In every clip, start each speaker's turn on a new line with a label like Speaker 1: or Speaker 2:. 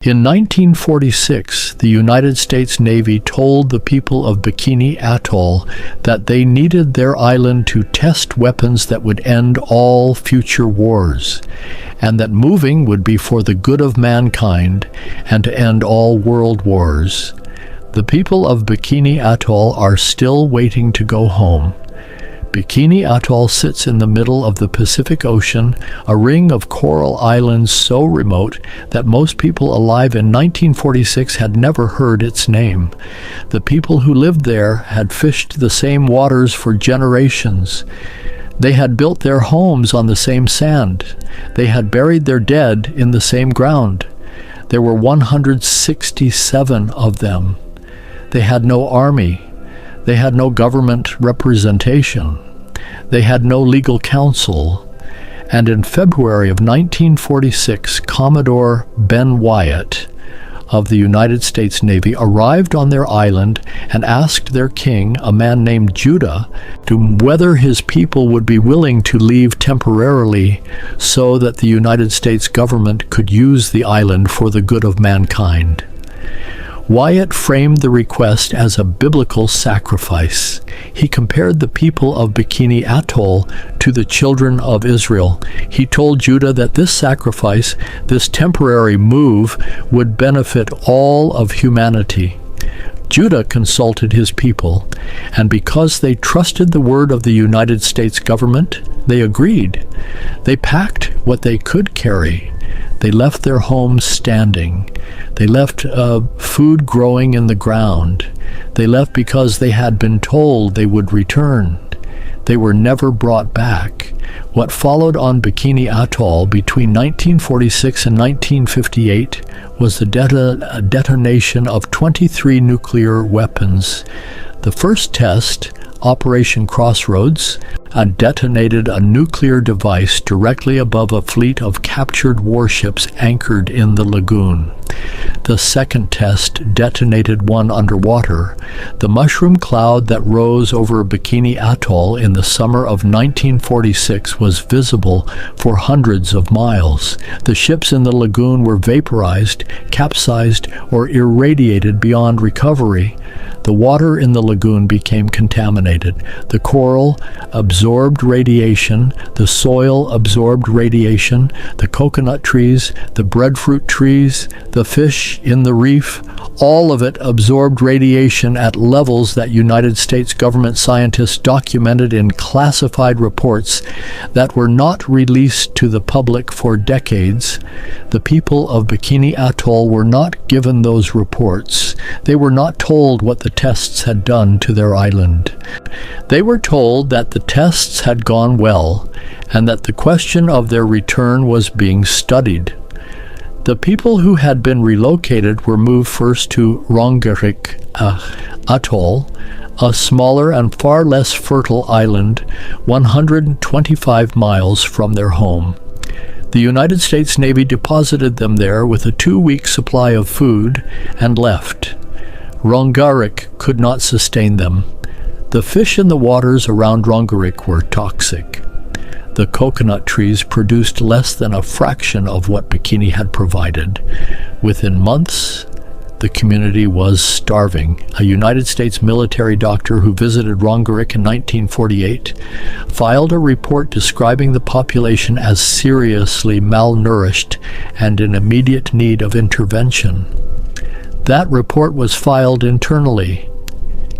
Speaker 1: In 1946, the United States Navy told the people of Bikini Atoll that they needed their island to test weapons that would end all future wars, and that moving would be for the good of mankind and to end all world wars. The people of Bikini Atoll are still waiting to go home. Bikini Atoll sits in the middle of the Pacific Ocean, a ring of coral islands so remote that most people alive in 1946 had never heard its name. The people who lived there had fished the same waters for generations. They had built their homes on the same sand. They had buried their dead in the same ground. There were 167 of them. They had no army. They had no government representation. They had no legal counsel. And in February of 1946, Commodore Ben Wyatt of the United States Navy arrived on their island and asked their king, a man named Judah, whether his people would be willing to leave temporarily so that the United States government could use the island for the good of mankind. Wyatt framed the request as a biblical sacrifice. He compared the people of Bikini Atoll to the children of Israel. He told Judah that this sacrifice, this temporary move, would benefit all of humanity. Judah consulted his people, and because they trusted the word of the United States government, they agreed. They packed what they could carry. They left their homes standing. They left food growing in the ground. They left because they had been told they would return. They were never brought back. What followed on Bikini Atoll between 1946 and 1958 was the detonation of 23 nuclear weapons. The first test, Operation Crossroads, detonated a nuclear device directly above a fleet of captured warships anchored in the lagoon. The second test detonated one underwater. The mushroom cloud that rose over Bikini Atoll in the summer of 1946 was visible for hundreds of miles. The ships in the lagoon were vaporized, capsized, or irradiated beyond recovery. The water in the lagoon became contaminated. The coral absorbed radiation, the soil absorbed radiation, the coconut trees, the breadfruit trees, the fish in the reef, all of it absorbed radiation at levels that United States government scientists documented in classified reports that were not released to the public for decades. The people of Bikini Atoll were not given those reports. They were not told what the tests had done to their island. They were told that the tests had gone well and that the question of their return was being studied. The people who had been relocated were moved first to Rongerik Atoll, a smaller and far less fertile island 125 miles from their home. The United States Navy deposited them there with a 2-week supply of food and left. Rongerik could not sustain them. The fish in the waters around Rongerik were toxic. The coconut trees produced less than a fraction of what Bikini had provided. Within months, the community was starving. A United States military doctor who visited Rongerik in 1948 filed a report describing the population as seriously malnourished and in immediate need of intervention. That report was filed internally.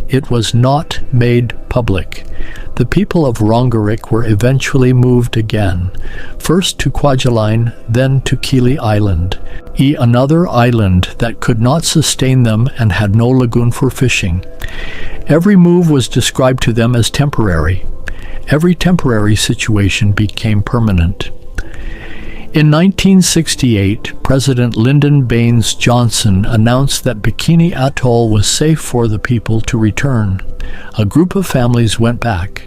Speaker 1: It was not made public. The people of Rongerik were eventually moved again, first to Kwajalein, then to Kili Island, another island that could not sustain them and had no lagoon for fishing. Every move was described to them as temporary. Every temporary situation became permanent. In 1968, President Lyndon Baines Johnson announced that Bikini Atoll was safe for the people to return. A group of families went back.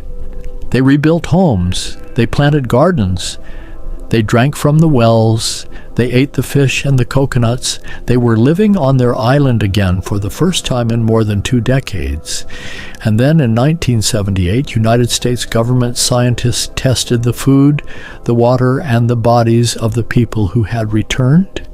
Speaker 1: They rebuilt homes. They planted gardens. They drank from the wells. They ate the fish and the coconuts. They were living on their island again for the first time in more than 2 decades. And then in 1978, United States government scientists tested the food, the water, and the bodies of the people who had returned.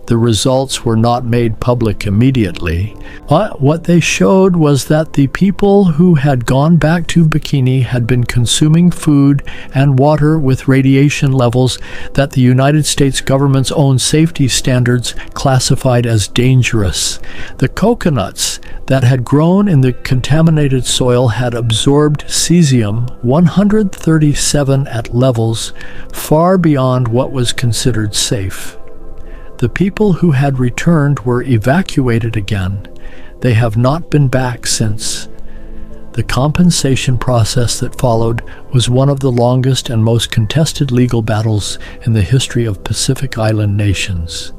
Speaker 1: The results were not made public immediately. But what they showed was that the people who had gone back to Bikini had been consuming food and water with radiation levels that the United States government's own safety standards classified as dangerous. The coconuts that had grown in the contaminated soil had absorbed cesium-137 at levels far beyond what was considered safe. The people who had returned were evacuated again. They have not been back since. The compensation process that followed was one of the longest and most contested legal battles in the history of Pacific Island nations.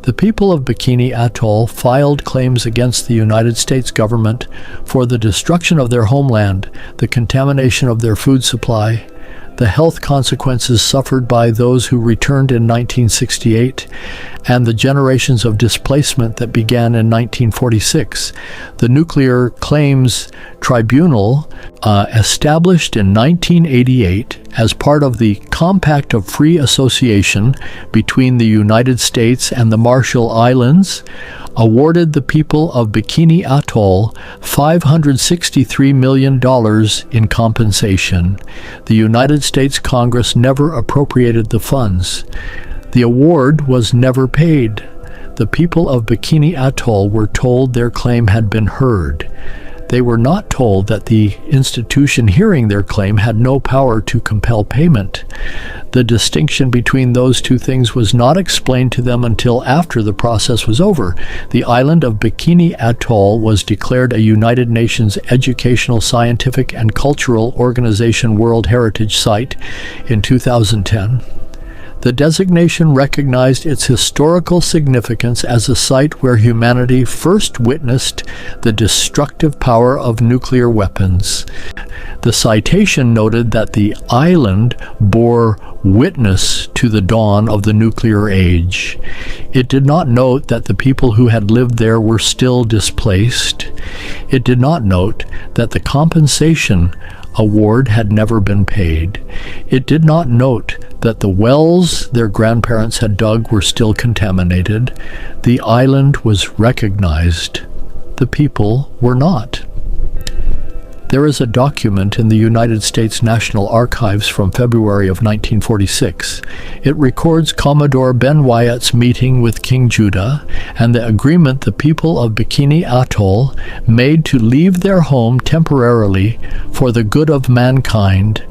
Speaker 1: The people of Bikini Atoll filed claims against the United States government for the destruction of their homeland, the contamination of their food supply, the health consequences suffered by those who returned in 1968, and the generations of displacement that began in 1946. The Nuclear Claims Tribunal, established in 1988 as part of the Compact of Free Association between the United States and the Marshall Islands, awarded the people of Bikini Atoll $563 million in compensation. The United States Congress never appropriated the funds. The award was never paid. The people of Bikini Atoll were told their claim had been heard. They were not told that the institution hearing their claim had no power to compel payment. The distinction between those two things was not explained to them until after the process was over. The island of Bikini Atoll was declared a United Nations Educational, Scientific, and Cultural Organization World Heritage Site in 2010. The designation recognized its historical significance as a site where humanity first witnessed the destructive power of nuclear weapons. The citation noted that the island bore witness to the dawn of the nuclear age. It did not note that the people who had lived there were still displaced. It did not note that the compensation award had never been paid. It did not note that the wells their grandparents had dug were still contaminated. The island was recognized. The people were not. There is a document in the United States National Archives from February of 1946. It records Commodore Ben Wyatt's meeting with King Judah and the agreement the people of Bikini Atoll made to leave their home temporarily for the good of mankind.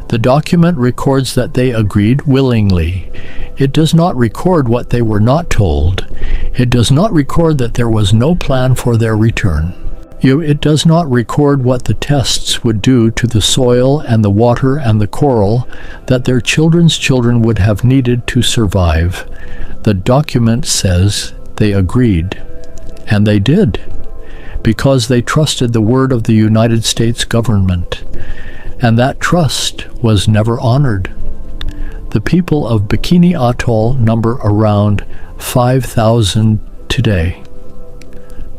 Speaker 1: The document records that they agreed willingly. It does not record what they were not told. It does not record that there was no plan for their return. It does not record what the tests would do to the soil and the water and the coral that their children's children would have needed to survive. The document says they agreed, and they did, because they trusted the word of the United States government, and that trust was never honored. The people of Bikini Atoll number around 5,000 today.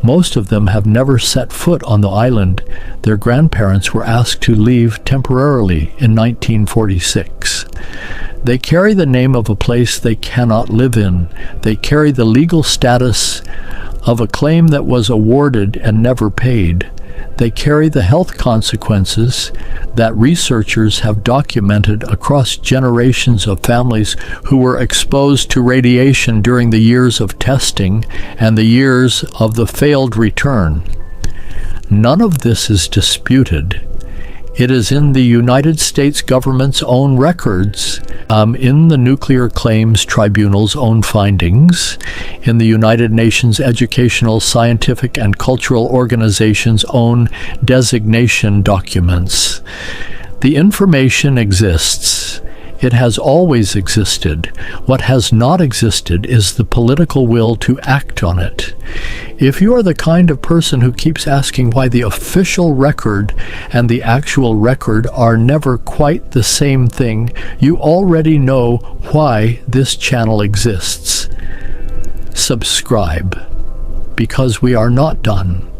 Speaker 1: Most of them have never set foot on the island. Their grandparents were asked to leave temporarily in 1946. They carry the name of a place they cannot live in. They carry the legal status of a claim that was awarded and never paid. They carry the health consequences that researchers have documented across generations of families who were exposed to radiation during the years of testing and the years of the failed return. None of this is disputed. It is in the United States government's own records, in the Nuclear Claims Tribunal's own findings, in the United Nations Educational, Scientific, and Cultural Organization's own designation documents. The information exists. It has always existed. What has not existed is the political will to act on it. If you are the kind of person who keeps asking why the official record and the actual record are never quite the same thing, you already know why this channel exists. Subscribe, because we are not done.